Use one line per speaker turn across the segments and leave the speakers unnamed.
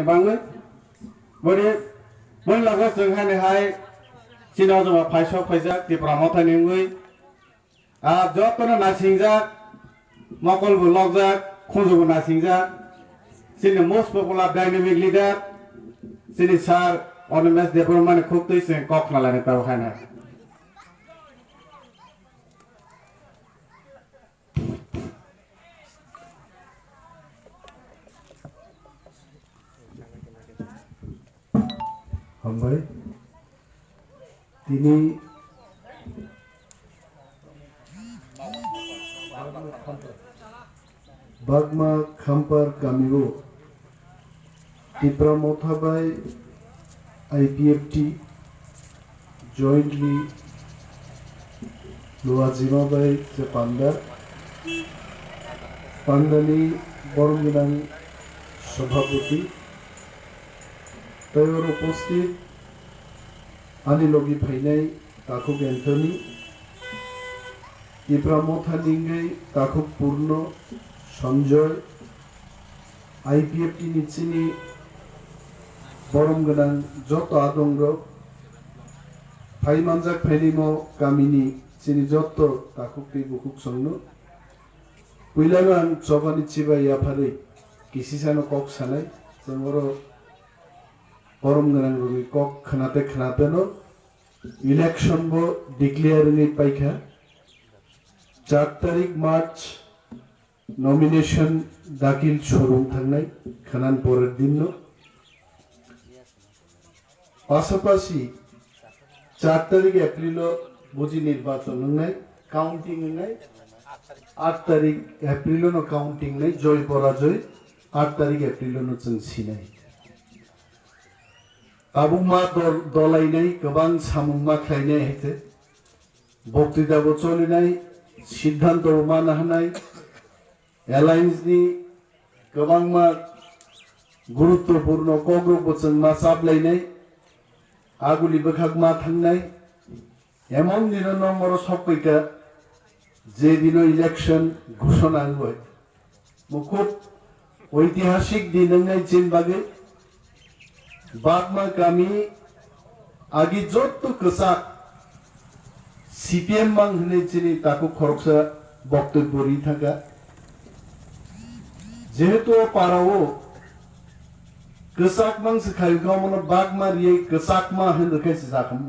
bangwe bodi mun laga senghan hai sino joma paisok paisa di pramota ningui a jotona nasingja mokol bu logjak khunju bu nasingja sini most popular dynamic leader sini sar onomes development khub tui sing kok nalane taw khana
Hambai tini Bagma Khampar Kamigo Tipra Mothabai IPFT jointly Luazima by Panda Pandani Borminang Sabhaputi Tayor উপস্থিত আনিলগি ফাইনাই তাকুক Anthony ইব্রামথা লিঙ্গাই তাকুক পূর্ণ Sanjay IPFT নিচিনি বরম গোনাং যত আদঙ্গ ফাইমানজাক ফাইনিমো গামিনি চিনি যত তাকুকটি বুকুক সংনো পুইলানো আং চবানি Chiba ইয়াফারে কিসিসানো cock সানাই जोंबरो Forum ganang rugi kok khnate no election bo declare ni paikha 4 tarik March nomination dakil shurung thangnai khanan porer din no pasapasi 4 tarik April buji nirbachon nai counting nai 8 tarik April no counting nai joy porajoy 8 tarik April no chungsi nai Abuma dolainai gobang samungma khlainai hete boktida bo cholinai siddhanto mana hanai alliance ni gobangma guruttopurno kogro bochangma chaplainai aguli bokhakma thangnai emon dino nomor sokkoita je dino election ঘোষণা হই মুখুব ঐতিহাসিক দিনঙ্গাই চিনবাগে Bagma kami agi jotto kesak CPM mang hne chini taku khoroksa boktobyo ri thaka jehetu parao kesak mang sekhai gamono bagma ri kesak ma hne kai sakam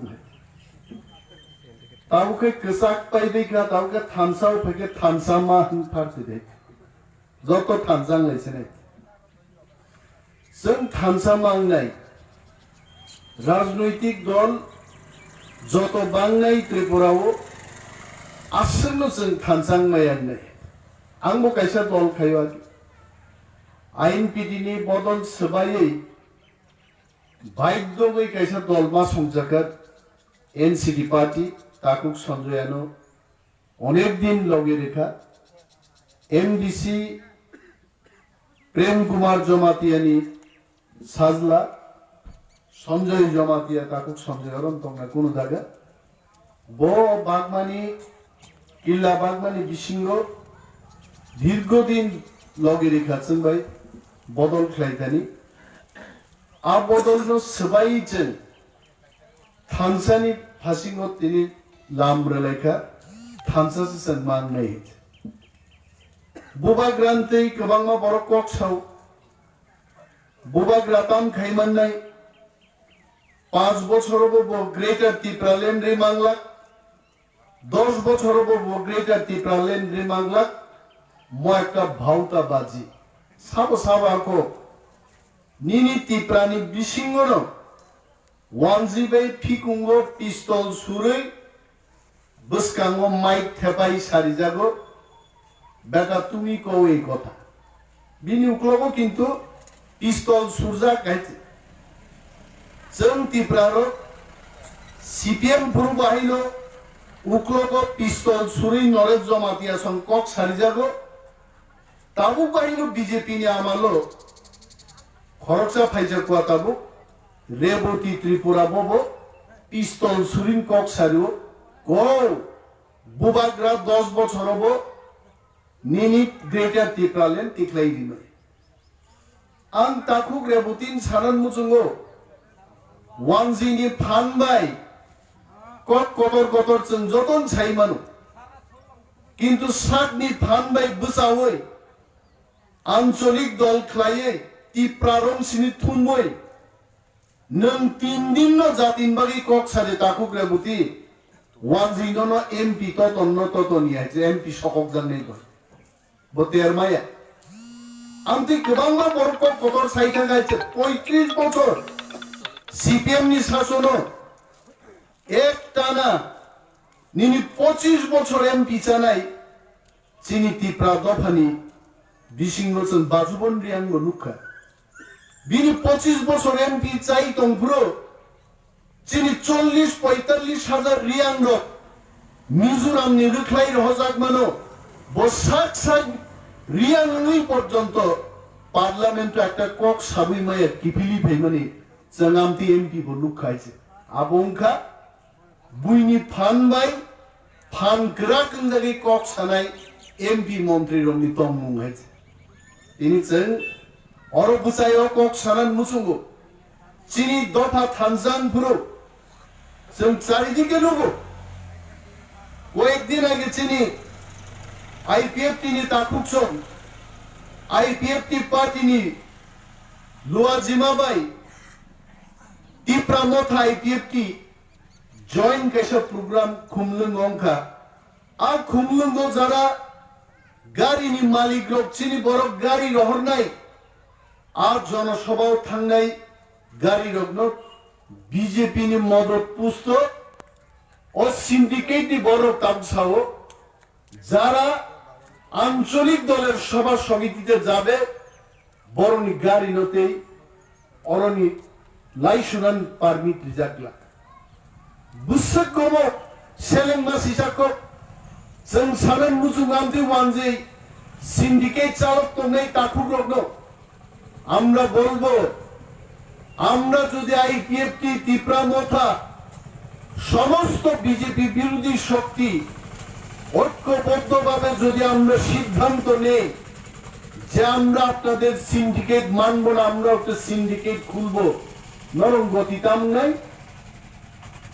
tahu ke kesak pai dekha tahu ke thamsao pheke thamsa ma hne pharti dek jotto thamsang laisene जों thamsa mang nai রাজনৈতিক দল যত বাংলাই ত্রিপুরাও আসন্ন जों थानसां मायान নাই आंबो कायसा दल खायो आईएनपीडी नि बदल सबायै बायदोबै कायसा दल मा संजागत एनसीडी पार्टी ताकुक सञ्जयानो अनेक दिन लगे रेखा एमडीसी प्रेम कुमार जमातियानी साजला সঞ্জয় জমাতিয়া তাকুক সঞ্জয় হরম তোমরা কোন জায়গা বো বাগমানি কিল্লা বাগমানি বিসিংহ দীর্ঘদিন লগে রেখাছেন ভাই বদল খাইতানি আ বদল নো সবাইছেন থানসানি ফাসিংহ তিনি লামরে লেখা থানসাসি সম্মান নাই বুবা গ্রান্তেই গোবাংমা বড় ককসাও বুবা গ্রাতাম খাইমান নাই 5 বছর হবো গ্রেটার ত্রিপুরাল্যান্ড রে মাংলা 10 বছর হবো গ্রেটার ত্রিপুরাল্যান্ড রে মাংলা ময়কা ভাউতা বাজি সাবো নিনি ত্রিপুরানি বিসিংগন ওয়ানজিবাই ফিকুঙ্গো পিস্তল সুরে বসকাঙ্গো মাইক থেপাই সারিজাগো বেটা তুমি কও এই কথা বিনি উকলগো কিন্তু পিস্তল সুরজা গাইছে जों ত্রিপুরারো সিপিএম ফুরু বাহিলো উকলগো পিস্তল সুরি নরেশ জমাতিয়া সংকক সারিজাগো তাবু বাহিলো বিজেপি নি আমালো খরচা ফাইজা কুয়া তাবু রেবতী ত্রিপুরা ববো পিস্তল সুরিন কক সারিও গো বুবাগ্রা 10 বছর হবো নিনি গ্রেটার ত্রিপুরাল্যান্ড টিকলাই দিন आं ताकुक रेबुतिन सानान मुचुंगो वानजिनि फानबाय कत कतर जों जतन साइमानु किन्तु सातनि फानबाय बसावै आंचलिक दल ख्लायै तिप्रारं सिनि थुनबय नों 3 दिन न जातिन बागि कक सादे ताकुक रेबुति वानजिनो न एमपि ततन न ततनि आइजे एमपि सकक जानाय गय बतेर माया आमति गोबांबा बरक कतर साइथा गाइছে 35 বছর সিপিএম नि शासनो एक टाना निनि 25 বছর एमपि जानाय चिनि तिप्रा दफानि बिसिंनो जों बाजुबन रियांगो नुखा बिनि 25 বছর एमपि चाइ दंब्रो चिनि 40-45 হাজার रियांगो मिजोरामनि रुख्लाय रहजाक मानो बसाक साक रियांगै पर्यन्त पार्लामेंट একটা কক সাবই মায়ে কিপিলি ফেমানি জাঙ্গামতি এমপি বো নুখাইছে আবংখা বুইনি ফানবাই ফান গ্রাকং জাগি কক সানাই এমপি মন্ত্রী রংনি তংমুং হাইছে তিনি जों অরবুচায়ও কক সানান মুসুঙ্গো চিনি দফা থানজান পুরো जों চারিদিকে লোগো কয়েকদিন আগে চিনি आईपीएफटी नि ताकुकसं आईपीएफटी पार्टी नि लुआ जिमाबाई तिप्रा मथा आईपीएफटी जॉइन कैसा प्रोग्राम खुमलुंग अंका आ खुमलुंग जारा गाड़ी नि मालिक लोग चिनी बरक गाड़ी रहरनाय आ जनसभाव थांनाय गाड़ी रगनो बीजेपी नि मदद पुस्तो और सिंडिकेट नि बरक तामसाओ যারা আঞ্চলিক দলের সভা সমিতিতে যাবে বরনি গাড়ি নতেই অরনি লাইসুনান পারমিট রিজাকলা বুসকম সেলেং মাসিসাকো जों সালেন মুসুগামতি ওয়ানজে সিন্ডিকেট চালক তো নেই তাকুক রগনো আমরা বলবো আমরা যদি আইপিএফটি তিপ্রা মথা সমস্ত বিজেপি বিরোধী শক্তি ঐক্যবদ্ধভাবে যদি আমরা সিদ্ধান্ত নেই যে আমরা আপনাদের সিন্ডিকেট মানব না আমরা একটা সিন্ডিকেট খুলব নরম গতিতাম নাই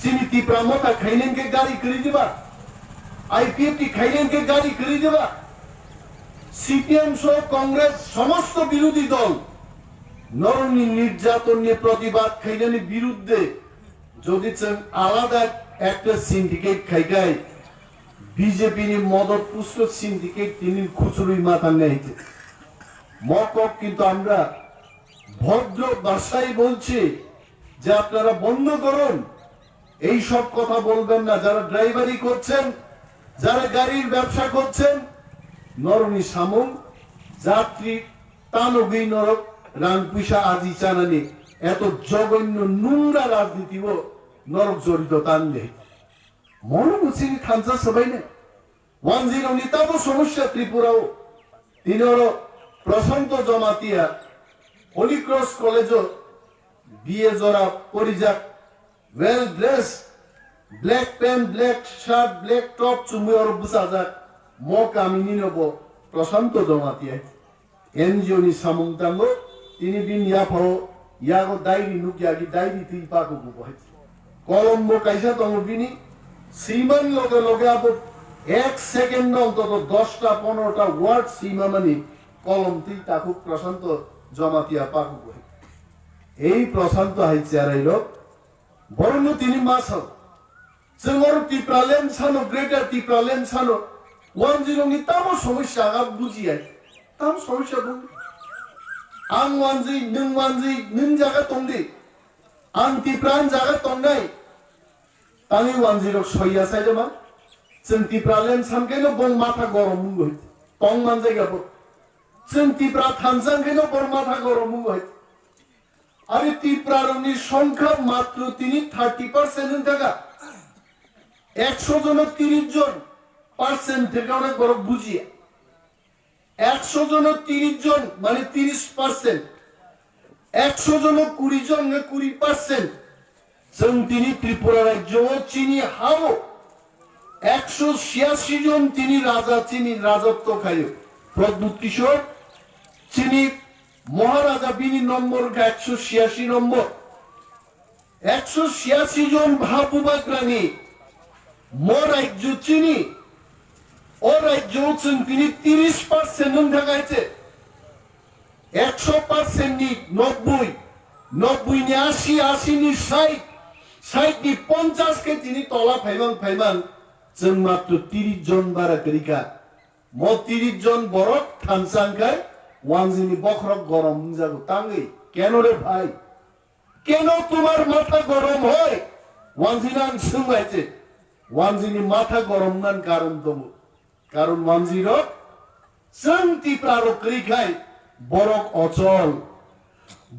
চিনি তিপ্রা মথা খাইলেনকে গাড়ি করে দিবা আইপিএফটি খাইলেনকে গাড়ি করে দিবা সিপিএম সহ কংগ্রেস সমস্ত বিরোধী দল নরমি নির্যাতন নিয়ে প্রতিবাদ খাইলেনের বিরুদ্ধে যদি আলাদা একটা সিন্ডিকেট খাইগায় बीजेपी नि मदद पुष्ट सिंडिकेट তিনি খুচুরি মাথা নেইছে মকক কিন্তু আমরা ভদ্র ভাষায় বলছি যে আপনারা বন্ধ করুন এই সব কথা বলবেন না যারা ড্রাইভারি করছেন যারা গাড়ির ব্যবসা করছেন নরমি সামুং যাত্রী তানগি নরক রান পয়সা আজি চানানি এত জঘন্য নোংরা রাজনীতিও নরক জড়িত তান নেই মনে হচ্ছে খানসা সবাই না 10 নিতাব সমস্যা ত্রিপুরাও তিনর Prashanta Jamatia Holy Cross College বিয়ে জরা পরিজাক well dress black pant black shirt black top চুমুর বুসাজাক ম কামিনী নব প্রশান্ত জমাতিয়া এনজিও নি সামুংতাঙ্গ তিনি দিন ইয়াফাও ইয়াগো ডাইরি নুকিয়াগি ডাইরি তিন পাকো গুবহাই কলম্বো কাইসা তমবিনি सीमान लोगे लोगे अब 1 सेकेंड অন্তত 10টা 15টা ওয়ার্ড সীমা মানে কলম তি তাকু প্রশান্ত জমাতিয়া পাকু কই এই প্রশান্ত হাইছে আরাইল বরণ তিনি মাস जोंर तिप्रालेन सानो ग्रेटर तिप्रालेन सानो 10 नि तामो समस्या आ बुजिया ताम समस्या बुं आं 10 नों जागा तंदि आं तिप्रान जागा तंनाय तानि 10 सैया साइजमा जों तिप्रालेन सानकेनो बं माथा गरम मुंगै तंग मान जायगाबो जों तिप्रा थानसानकेनो बं माथा गरम मुंगै आरो तिप्रारनि संख्या मात्र তিনি 30% টাকা 100 জন 30 জন পার্সেন্ট থেকে অনেক বড় বুঝিয়ে 100 জন 30 জন মানে 30% 100 জন 20 জন 20% जों তিনি ত্রিপুরা রাজ্য চিনি হাও 186 জন তিনি রাজা চিনি রাজত্ব খায় প্রদ্যুৎ কিশোর চিনি মহারাজা বিনি নম্বর 186 নম্বর 186 জন ভাবুবাগ্রানি মরাজ্য চিনি ও রাজ্য তিনি 30% নুন থাকাইছে 100% নি 90 90 নি 80 80 নি 60 60 নি 50 কে তিনি তলা ফাইবাং जों মাত্র 30 জন বারা করিকা ম 30 জন বড় থানসাংখাই ওয়ানজিনি বখরক গরম যাবো তাঙ্গি কেন রে ভাই কেন তোমার মাথা গরম হয় ওয়ানজিনান সুমাইছে ওয়ানজিনি মাথা গরম নান কারণ তবু কারণ ওয়ানজির শান্তি প্রারক করিখাই বরক অচল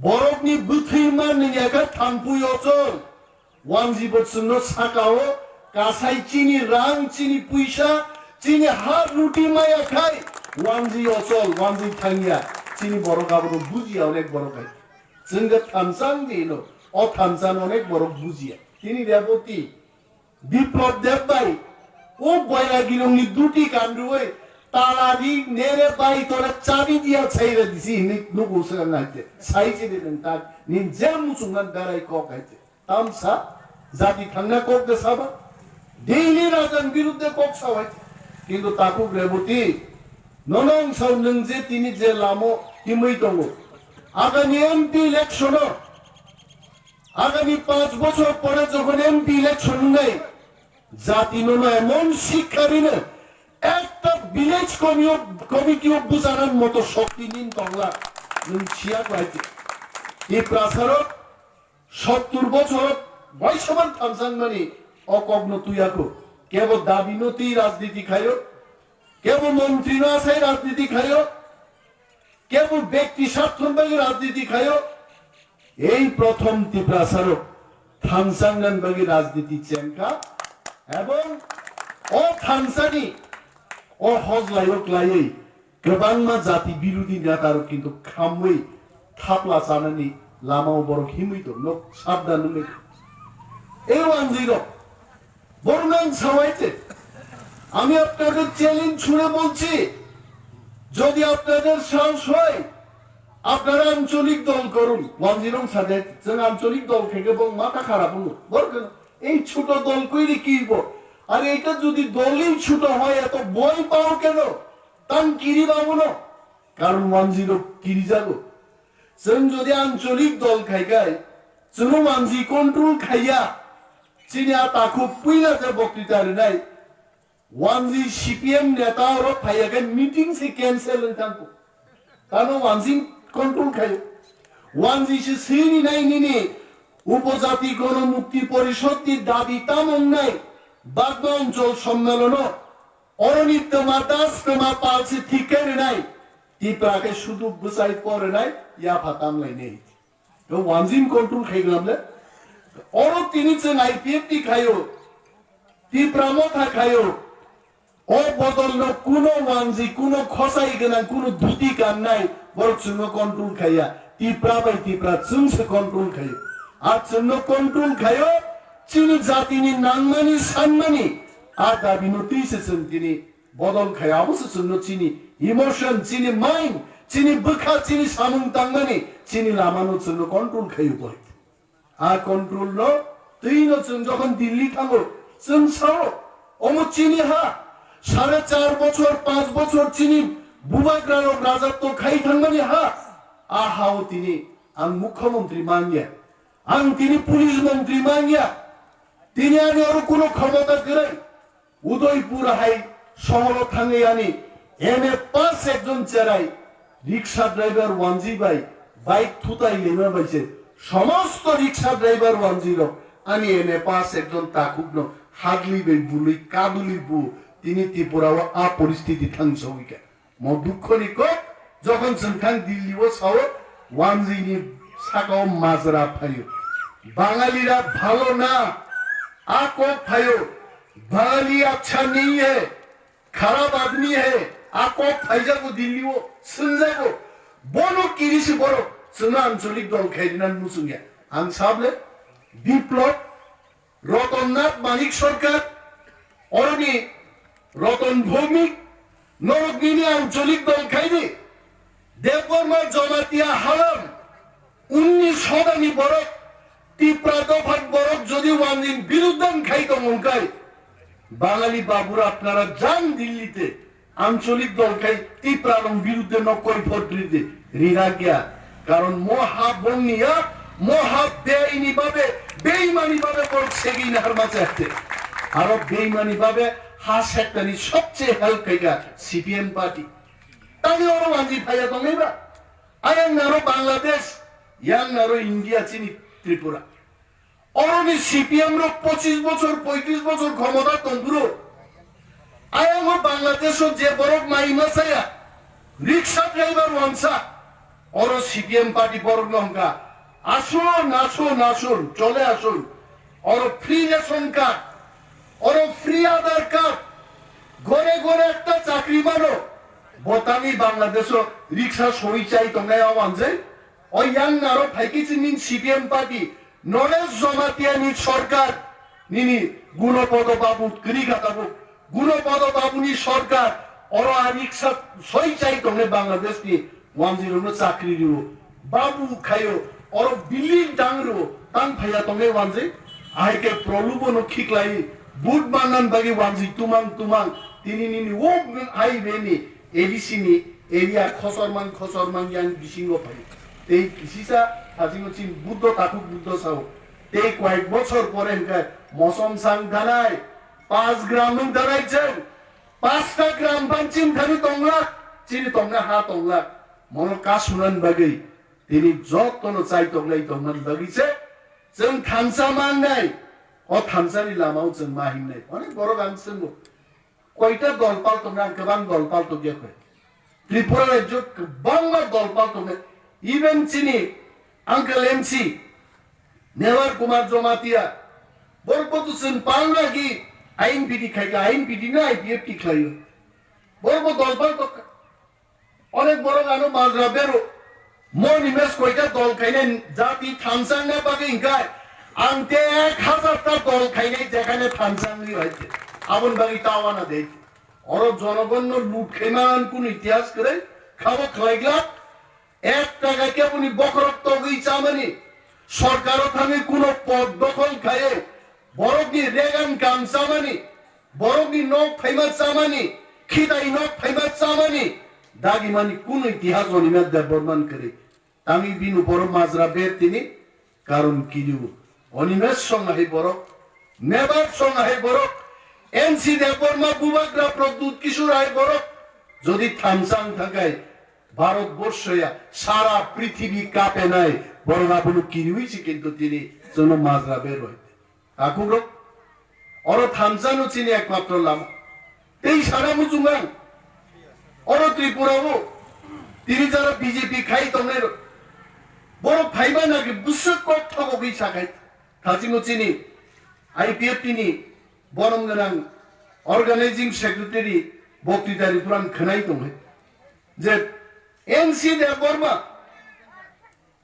বরকনি বুথিমান নিয়াকা থামপুই অচল ওয়ানজি বছন্ন সাকাও কাসাই চিনি রাং চিনি পয়সা চিনি হার রুটি মায়া খাই ওয়ানজি অচল ওয়ানজি থাঙ্গিয়া চিনি বড় কাবড় বুঝিয়া অনেক বড় খাই जोंगा थामसां दिल अ थामसां अनेक बरक बुझिया তিনি দেবতী বিপ্লব দেব ভাই ও বৈরাগীরংনি দুটি কান্ডুই তালারি নেরে বাই তোরা চাবি দিয়া ছাইরে দিছি নি নুগুসা নাইতে সাইছে দেন তা নি জেম মুসুমান দারাই কক আইতে তামসা জাতি থাঙ্গা কক দে সাবা ডেইলি রাজন বিরুদ্ধে কক সাওয়াই কিন্তু তাকু দেবতী ননং সাউ নং যে তিনি যে লামো হিমই দङ আগামী এমপি ইলেকশন আগামী 5 বছর পরে যখন এমপি ইলেকশন নেই জাতি নয় এমন শিক্ষারীনে একটা ভিলেজ কমিটি বুঝানোর মতো শক্তি নিন তংলা ছিয়া পাইছে এই প্রাসারক 70 বছর বয়সমান থামসাংমানি অকগ্ন তুইয়াকো কেবল দাবিনতি রাজনীতি খায়ো কেবল মন্ত্রী না আসাই রাজনীতি খায়ো কেবল ব্যক্তি স্বার্থবাগী রাজনীতি খায়ো এই প্রথম ত্রিপ্রাসারক থানসাংগানবাগী রাজনীতি চেঙ্কা এবং ও থানসানি ও হজলায়ক লাयै गोबांमा জাতি বিরোধী নেতার কিন্তু খামই থাপলা জানানি লামাও বড় হিমই তো লোক সাবধান নই এই ওয়ানজির বর্ণান সবাইতে আমি আপনাদের চ্যালেঞ্জ ছুড়ে বলছি যদি আপনাদের সাহস হয় আপনারা আঞ্চলিক দল করুন ওয়ানজিরং সাথে जों আঞ্চলিক দল থেকে বং মাথা খারাপ হলো বলকেন এই ছোট দল কইরে কি হইব আর এটা যদি দলই ছোট হয় এত বই পাও কেন তান কিরি পাবো না কারণ ওয়ানজিরো কিরি যাবো जों যদি আঞ্চলিক দল খাইগাই जों ওয়ানজি কন্ট্রোল খাইয়া চিনিয়া তাকু পুইলা যে বক্তৃতা নাই ওয়ানজি সিপিএম নেতা और फाइयागे मीटिंग से कैंसिल तांको तानो वानजी कंट्रोल खायो वानजी से सिनी नाइ निनी उपजाति गणमुक्ति परिषद नि दाबी तामन नाइ बागबा अंचल सम्मेलन अरनित मातास तमा पालसे ठिकेर नाइ तिप्राके शुधु बुसाइ परे नाइ या फाताम लाई नै तो वानजी कंट्रोल खाइगलामले अरो तिनी जों आईपीएफ ति खायो तिप्रामथा खायो ও বদল কোনো ওয়ানজি কোনো খসাই গনা কোনো ধুতি কান নাই বরচুন কন্ট্রোল খাইয়া টিপ্রা বাই টিপ্রা চুনসে কন্ট্রোল খাইও আর চুন কন্ট্রোল খাইও চিনি জাতিনি নাংমানি সানমানি আর দাবি নতিসে চুন তিনি বদল খাইয়া অবশ্য চুন চিনি ইমোশন চিনি মাইন্ড চিনি বুখা চিনি সামুং তাংমানি চিনি লামানো চুন কন্ট্রোল খাইও বই আর কন্ট্রোল ন তুই ন চুন যখন দিল্লি থাকো চুন সাও অমু চিনি হা 4.5 বছর 5 বছর চিনি বুবাগ্রাম রাজত্ব খাই থাঙ্গানি হা আহাও তিনি আং মুখ্যমন্ত্রী মাঙ্গিয়া আং তিনি পুলিশ মন্ত্রী মাঙ্গিয়া তিনি আর কোনো ক্ষমতা করে উদয়পুর হাই শহর থাঙ্গে আনি এমএ পাস একজন চেরাই রিকশা ড্রাইভার ওয়ানজি ভাই বাইক থুতাই লেমা বাইছে সমস্ত রিকশা ড্রাইভার ওয়ানজির আনি এমএ পাস একজন তাকুগ্ন হাগলি বে বুলি কাবুলি বু তিনি ত্রিপুরাও আ পরিস্থিতি থাংসউইকা ম দুঃখনি ক যখন সংখান দিল্লিও সাও ওয়ানজিনি সাকাও মাজরা ফাইও বাঙালিরা ভালো না আ को फायो बांगाली अच्छा नहीं है खराब आदमी है आ को फाइजा को दिल्लीओ सुनजागो बोनो किरिसि बरो जोंना आंचलिक दल खाइदिना नुसुंगिया आं साबले বিপ্লব রতননাথ মানিক সরকার অরনি রতন ভৌমিক নরগিনী আঞ্চলিক দল খাইনি
দেববর্মা জমাতিয়া হালাম 19 সদানি বরক টিপ্রা দফাত বরক যদি ওয়ানদিন বিরুদ্ধান খাইতো মনকাই বাঙালি বাবুরা আপনারা যান দিল্লিতে আঞ্চলিক দল খাই টিপ্রার বিরুদ্ধে নকল ভোট দিতে রিরা গিয়া কারণ মহাবন্যা মহা বেইমানি ভাবে বরক সেগিন হার মাঝে আছে আরো বেইমানি ভাবে হাস একটানি সবচেয়ে হেল্প খাইগা সিপিএম পার্টি তাহলে ওরা ওয়ানজি ভাইয়া তো নেবা আয়াং নারো বাংলাদেশ ইয়াং নারো ইন্ডিয়া চিনি ত্রিপুরা অরনি সিপিএম র 25 বছর 35 বছর ক্ষমতা তন্ত্র আয়াং বাংলাদেশ যে বরফ মাইমা ছায়া রিক্সা ড্রাইভার ওয়ানসা অর সিপিএম পার্টি বরফ লঙ্কা আসুন আসুন আসুন চলে আসুন অর ফ্রি রেশন কার্ড অর ফ্রি আধার কার্ড ঘরে ঘরে একটা চাকরি মানো বতানি বাংলাদেশ রিক্সা সই চাই তোমরা আওয়ানজে ওই ইয়াং নারো ফাইকিছি নিন সিপিএম পার্টি নলেজ জমাতিয়ানি সরকার নিনি গুণপদ বাবু করিগাতাবু গুণপদ বাবুনি সরকার ওর রিক্সা সই চাই তোমরা বাংলাদেশ নি 10 চাকরি দিব বাবু খাইও ওর বিল্ডিং ডাংরো তাং ভাইয়া তোমরা ওয়ানজে আইকে প্রলোভন খিকলাই বুট বানান বাকি ওয়ানজি তুমাং তুমাং তিনি নিনি ও হাইওয়ে নি এডিসিনি এরিয়া খসরমান ইয়াং বিসিঙ্গ পাই এই কিসিসা হাজিনো চিন বুদ্ধ তাকু বুদ্ধ সাও এই কয়েক বছর পরে মৌসম সাং দানাই 5 গ্রাম দাঁড়াইছেন 5টা গ্রাম পাঞ্চিন ধানি তংলা চিনি তংলা হা তংলা মন কা শুনান বাগৈ তিনি যতন চাই তংলাই তংমান বাগিছে जों थामसा माननाय अ थामसानि लामाव जों माहिनाय अनेक बर' गांसों कयटा दलपाल तोमना गोबां दलपाल तो गयाखै त्रिपुरा राज्य गोबां दलपाल तोमने इभेन चिनि आंकल एमसी नेवार कुमार जमातिया बरबतु जों पालनागि आइन बिदि खायगा आइन बिदि ना आइपिएफ टिख्लायो बरब दलपाल तो अनेक बर' गानो माजरा बेरो मनिमेस कयटा दल खायनाय जाति थामसांना बागै इंगाय आंते 1000টা দল খাইনাই যেখানে থামসাংলি হইছে আবন বাগি তাওয়ানা দেই অর জনগণ লুট খেমান কোন ইতিহাস করে খাওয়া খাইগলা 1 টাকা কে উনি বকরক্ত গই চামানি সরকারও থামে কোন পদ দখল খায় বড়গি রেগান কাম চামানি বড়গি নক ফাইমা চামানি খিদাই নক ফাইমা চামানি দাগি মানি কোন ইতিহাস অনিমা দেববর্মান করে আমি বিনু বড় মাজরা বের তিনি কারণ কি দিব অনিমেষ সঙ্গে বড় নেবার সঙ্গে বড় এনসি দেববর্মা বুবাগ্রা প্রদ্যুৎ কিশোর আয় বড় যদি থামসাং থাকায় ভারতবর্ষ সারা পৃথিবী কাঁপে নাই বড় আপনি কি হইছে কিন্তু তিনি যেন মাজরা বের হইতে আকুর অর থামসানো চিনি একমাত্র লামা এই সারা মুজুঙ্গান অর ত্রিপুরাও তিনি যারা বিজেপি খাই তোমরা বড় ভাইবা নাকি বুঝছে কত গই সাকাই কাজিনো চিনি আইপিএফ তিনি বরং গোনাং অর্গানাইজিং সেক্রেটারি বক্তৃতারি পুরান খনাই দङ যে এনসি দেববর্মা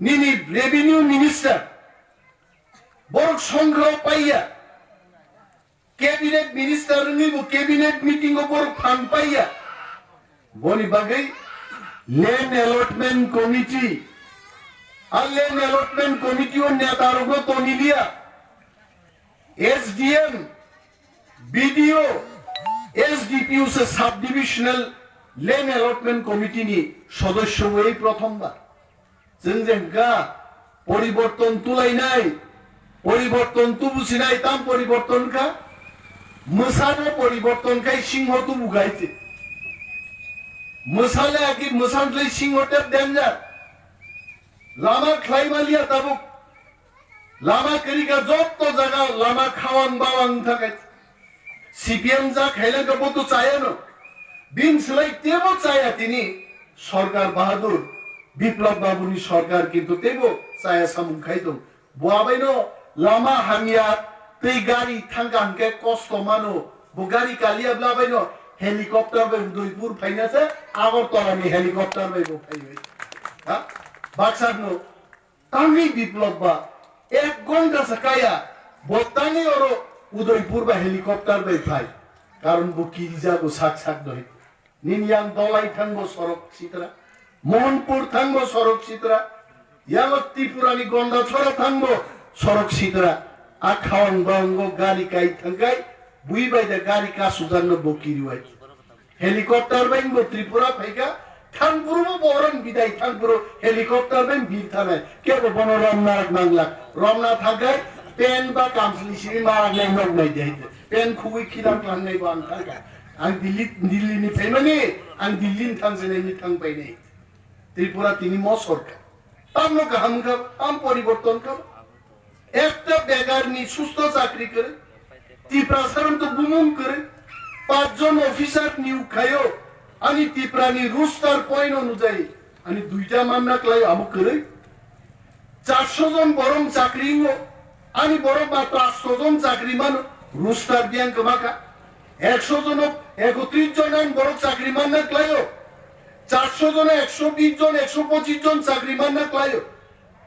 নিনি রেভিনিউ মিনিস্টার বড় সংগ্রহ পাইয়া ক্যাবিনেট মিনিস্টার নিবো ক্যাবিনেট মিটিং বড় ফান্ড পাইয়া বনি বাগৈ land allotment committee land allotment committee ও নেতারগো তনিলিয়া एसडीएम बीडीओ एसडीपीओ से सब डिविजनल लैंड अलॉटमेंट कमिटी नि सदस्य এই প্রথমবার जों जेंगा পরিবর্তন তুলাই নাই পরিবর্তন তুবুছি নাই তাম পরিবর্তন কা মসালে পরিবর্তন কাই সিংহ তু বুগাইতে মসালে আকি মসালে সিংহতে ডেঞ্জার লামা খাইমালিয়া তাবুক লামা করিকা যত জায়গা লামা খাওয়ান বাওয়ান থাকে সিপিএম যা খাইলে গব তো চায় না বিন সেলাই তেবো চায় তিনি সরকার বাহাদুর বিপ্লব বাবুনি সরকার কিন্তু তেবো চায় সামুন খাইতো বুয়াবাইনো লামা হামিয়া তেই গাড়ি থাঙ্গানকে কষ্ট মানো বো গাড়ি কালিয়া ব্লাবাইনো হেলিকপ্টার বে উদয়পুর ফাইনাছে আগরতলানি হেলিকপ্টার বে বো ফাইবে হ্যাঁ বাক্সানো তাঙ্গি বিপ্লব বা 1 ঘন্টা সাকায়া বতানি ওর উদয়পুর বা হেলিকপ্টার বে ফাই কারণ বো কি যাবো সাক সাক দই নিনিয়াম দলাই থাঙ্গো সরক সিতরা মোহনপুর থাকবো সড়ক সিতরা ইয়ামত ত্রিপুরানি গন্ডা ছড়া থাকবো সড়ক সিতরা আর খাওয়ান বাঙ্গ গাড়ি কাই থাকাই বুই বাইদা গাড়ি কা সুজান্ন বকিরি ওয়াই হেলিকপ্টার বাইঙ্গো ত্রিপুরা ফাইকা থানপুরও বরণ বিদায় থানপুরো হেলিকপ্টার বাইন বিল থানায় কেবল বন রমনা বাংলা রমনা থাকায় পেন বা কামসলি সিরি মারা নাই নগ নাই যাইতে পেন খুবই খিদাম ক্লান্নাই বা আং থাকা आं दिल्ली फैमाने आं दिल्ली थांजेनायनि थांबाय नै त्रिपुरा তিনি म सरकार আমনো গাহাম খাব আম পরিবর্তন খাব একটা বেকারনি সুস্থ চাকরি করে ত্রিপুরা সারম তো বুমুম করে 5 জন অফিসার নিয়োগ খায়ো আমি ত্রিপুরানি রুস্টার পয়েন্ট অনুযায়ী আমি দুইটা মামলা ক্লাই আমু করে 400 জন বরং চাকরি আমি বড় মাত্র 800 জন চাকরি মান রুস্টার ব্যাংক মাকা 100 জন 31 জন বড় চাকরি মান না ক্লাইও 400 জন 120 জন 125 জন চাকরি মান না ক্লাইও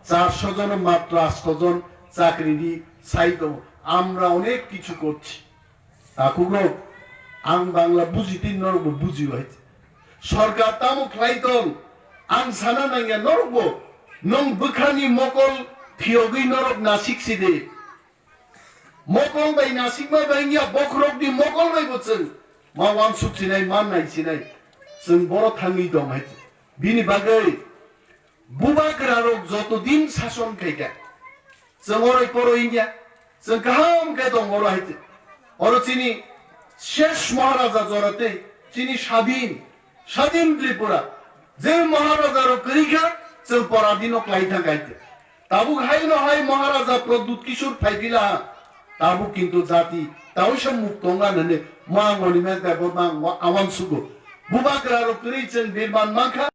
400 জন মাত্র 800 জন চাকরি দি সাইতো আমরা অনেক কিছু করছি তাকুগো আং বাংলা বুঝিতে নরব বুঝি হইছে সরকার তামু ক্লাইতন আং সানা নাঙ্গা নরব নং বখানি মকল ফিয়গি নরব নাসিকসি দে মকল বাই নাসিকমা বাইঙ্গিয়া বখরক দি মকল বাই বছন मा वान सुखिनाय मान नायसिनाय जों बर' थाङै दं हायते बिनि बागै बुबाग्रारक जतदिन शासन खायगा जों अराय बर' इंडिया जों गाहाम गे दं बर' हायते अर चिनि शेष महाराजा जराते चिनि স্বাধীন ত্রিপুরা যে মহারাজার করিখা जों পরাধীন ক্লাইথা গাইতে তাবু হাইনো হাই মহারাজা প্রদ্যুৎ কিশোর ফাইবিলা তাবু কিন্তু জাতি তাও সব মুক্তঙ্গা ননে মাঙ্গনি মে দেব মাং আওয়ান সুগো বুবাগ্রারক করি जों বিরমান মাখা